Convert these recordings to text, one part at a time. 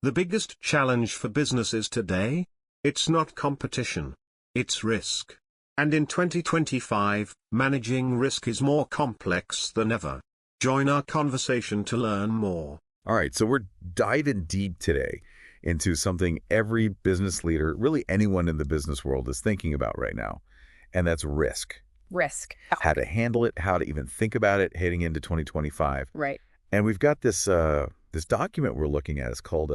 The biggest challenge for businesses today? It's not competition. It's risk. And in 2025, managing risk is more complex than ever. Join our conversation to learn more. All right, so we're diving deep today into something every business leader, really anyone in the business world, is thinking about right now, and that's risk. Risk. How to handle it, how to even think about it heading into 2025. Right. And we've got this this document we're looking at. It's called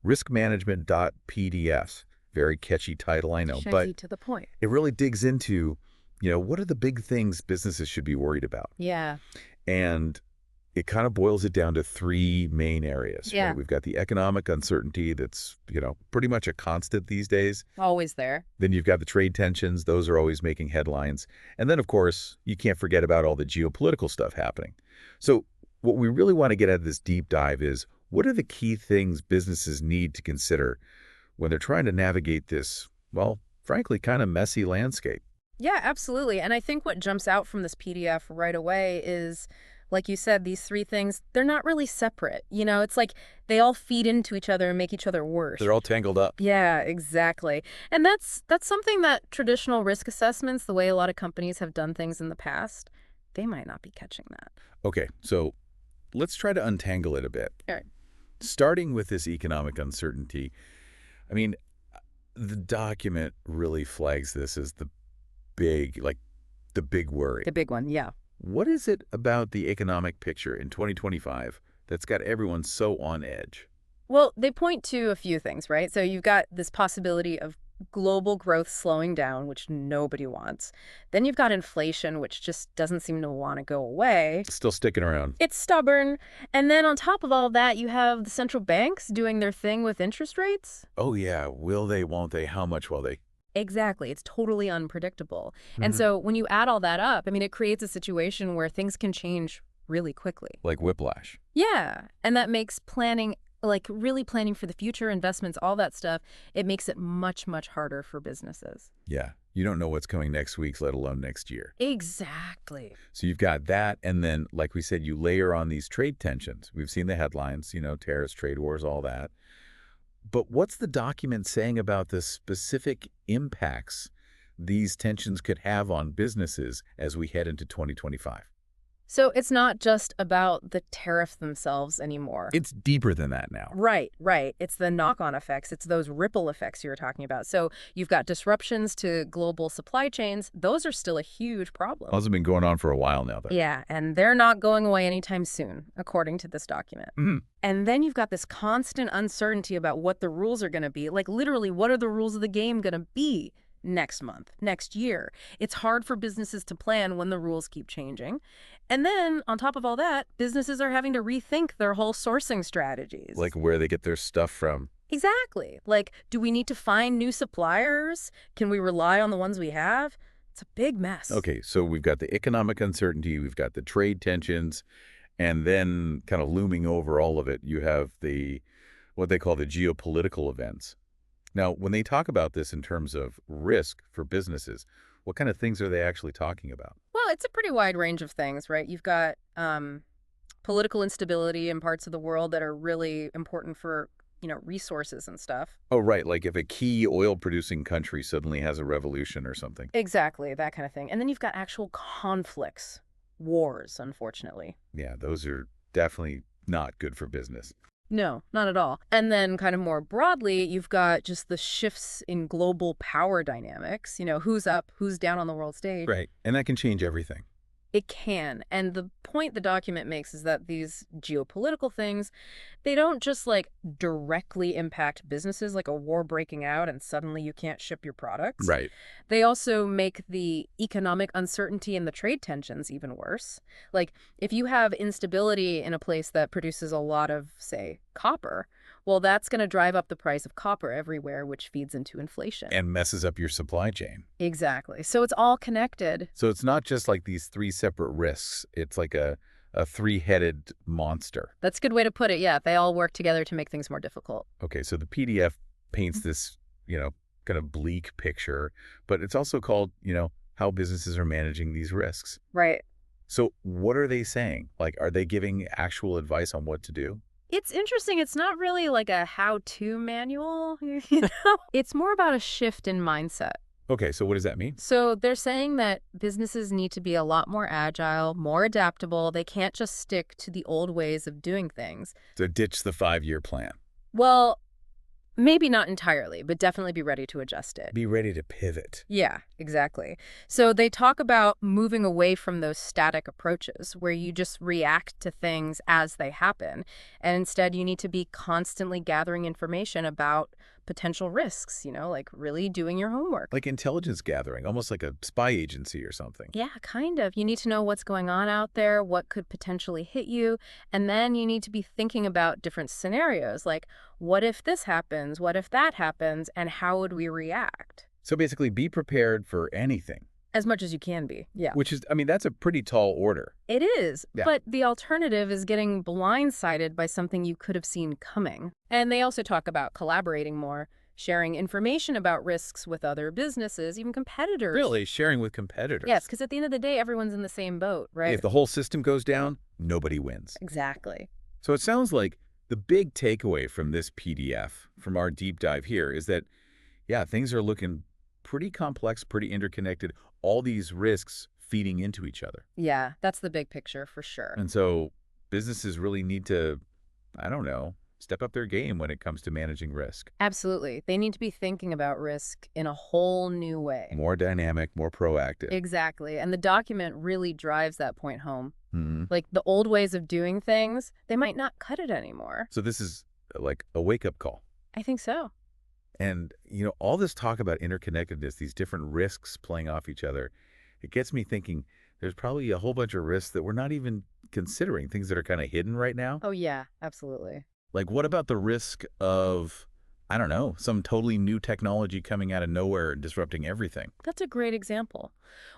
riskmanagement.pdf. Very catchy title, I know, but to the point. it really digs into, what are the big things businesses should be worried about? Yeah. And it kind of boils it down to three main areas. Yeah. Right? We've got the economic uncertainty that's, pretty much a constant these days. Always there. Then you've got the trade tensions. Those are always making headlines. And then, of course, you can't forget about all the geopolitical stuff happening. So what we really want to get at this deep dive is, what are the key things businesses need to consider when they're trying to navigate this, well, frankly, kind of messy landscape? Yeah, absolutely. And I think what jumps out from this PDF right away is, like you said, these three things, they're not really separate. It's like they all feed into each other and make each other worse. They're all tangled up. Yeah, exactly. And that's something that traditional risk assessments, the way a lot of companies have done things in the past, they might not be catching that. Okay, so let's try to untangle it a bit. All right. Starting with this economic uncertainty, I mean, the document really flags this as the big worry. The big one, yeah. What is it about the economic picture in 2025 that's got everyone so on edge? Well, they point to a few things, right? So you've got this possibility of global growth slowing down, which nobody wants. Then you've got inflation, which just doesn't seem to want to go away. Still sticking around. It's stubborn. And then on top of all that, you have the central banks doing their thing with interest rates. Oh, yeah. Will they, won't they? How much will they? Exactly. It's totally unpredictable. And so when you add all that up, I mean, it creates a situation where things can change really quickly. Like whiplash. Yeah. And that makes planning, like really planning for the future, investments, all that stuff, it makes it much, much harder for businesses. Yeah. You don't know what's coming next week, let alone next year. Exactly. So you've got that. And then, like we said, you layer on these trade tensions. We've seen the headlines, tariffs, trade wars, all that. But what's the document saying about the specific impacts these tensions could have on businesses as we head into 2025? So it's not just about the tariff themselves anymore. It's deeper than that now. Right. It's the knock-on effects. It's those ripple effects you were talking about. So you've got disruptions to global supply chains. Those are still a huge problem. Those have been going on for a while now, though. Yeah, and they're not going away anytime soon, according to this document. Mm-hmm. And then you've got this constant uncertainty about what the rules are going to be. Like literally, what are the rules of the game going to be next month, next year? It's hard for businesses to plan when the rules keep changing. And then, on top of all that, businesses are having to rethink their whole sourcing strategies. Like where they get their stuff from. Exactly. Like, do we need to find new suppliers? Can we rely on the ones we have? It's a big mess. Okay, so we've got the economic uncertainty, we've got the trade tensions, and then kind of looming over all of it, you have what they call the geopolitical events. Now, when they talk about this in terms of risk for businesses, what kind of things are they actually talking about? Well, it's a pretty wide range of things, right? You've got political instability in parts of the world that are really important for, resources and stuff. Oh, right. Like if a key oil-producing country suddenly has a revolution or something. Exactly, that kind of thing. And then you've got actual conflicts, wars, unfortunately. Yeah, those are definitely not good for business. No, not at all. And then kind of more broadly, you've got just the shifts in global power dynamics. Who's up, who's down on the world stage. Right. And that can change everything. It can. And the point the document makes is that these geopolitical things, they don't just directly impact businesses, like a war breaking out and suddenly you can't ship your products. Right. They also make the economic uncertainty and the trade tensions even worse. Like if you have instability in a place that produces a lot of, say, copper, well, that's going to drive up the price of copper everywhere, which feeds into inflation. And messes up your supply chain. Exactly. So it's all connected. So it's not just like these three separate risks. It's like a three-headed monster. That's a good way to put it, yeah. They all work together to make things more difficult. Okay, so the PDF paints this, kind of bleak picture, but it's also called, how businesses are managing these risks. Right. So what are they saying? Like, are they giving actual advice on what to do? It's interesting. It's not really like a how-to manual, you know? It's more about a shift in mindset. Okay, so what does that mean? So they're saying that businesses need to be a lot more agile, more adaptable. They can't just stick to the old ways of doing things. So ditch the 5-year plan. Well, maybe not entirely, but definitely be ready to adjust it. Be ready to pivot. Yeah, exactly. So they talk about moving away from those static approaches where you just react to things as they happen. And instead, you need to be constantly gathering information about potential risks, like really doing your homework. Like intelligence gathering, almost like a spy agency or something. Yeah, kind of. You need to know what's going on out there, what could potentially hit you, and then you need to be thinking about different scenarios, like what if this happens, what if that happens, and how would we react? So basically, be prepared for anything. As much as you can be, yeah. Which is, I mean, that's a pretty tall order. It is, Yeah. but the alternative is getting blindsided by something you could have seen coming. And they also talk about collaborating more, sharing information about risks with other businesses, even competitors. Really, sharing with competitors. Yes, because at the end of the day, everyone's in the same boat, right? If the whole system goes down, nobody wins. Exactly. So it sounds like the big takeaway from this PDF, from our deep dive here, is that, yeah, things are looking pretty complex, pretty interconnected, all these risks feeding into each other. Yeah, that's the big picture for sure. And so businesses really need to, I don't know, step up their game when it comes to managing risk. Absolutely. They need to be thinking about risk in a whole new way. More dynamic, more proactive. Exactly. And the document really drives that point home. Mm-hmm. Like the old ways of doing things, they might not cut it anymore. So this is like a wake-up call. I think so. And, all this talk about interconnectedness, these different risks playing off each other, it gets me thinking there's probably a whole bunch of risks that we're not even considering, things that are kind of hidden right now. Oh, yeah, absolutely. Like, what about the risk of, I don't know, some totally new technology coming out of nowhere and disrupting everything? That's a great example.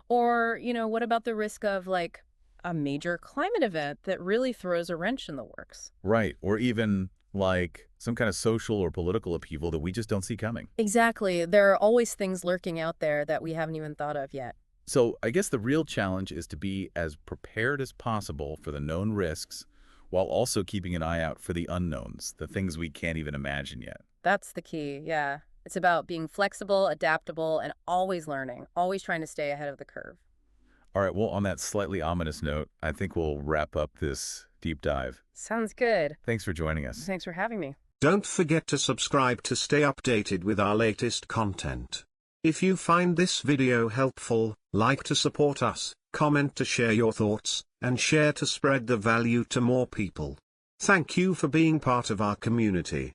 Or, what about the risk of like a major climate event that really throws a wrench in the works? Right. Or even like some kind of social or political upheaval that we just don't see coming. Exactly. There are always things lurking out there that we haven't even thought of yet. So I guess the real challenge is to be as prepared as possible for the known risks while also keeping an eye out for the unknowns, the things we can't even imagine yet. That's the key, yeah. It's about being flexible, adaptable, and always learning, always trying to stay ahead of the curve. All right, well, on that slightly ominous note, I think we'll wrap up this deep dive. Sounds good. Thanks for joining us. Thanks for having me. Don't forget to subscribe to stay updated with our latest content. If you find this video helpful, like to support us, comment to share your thoughts, and share to spread the value to more people. Thank you for being part of our community.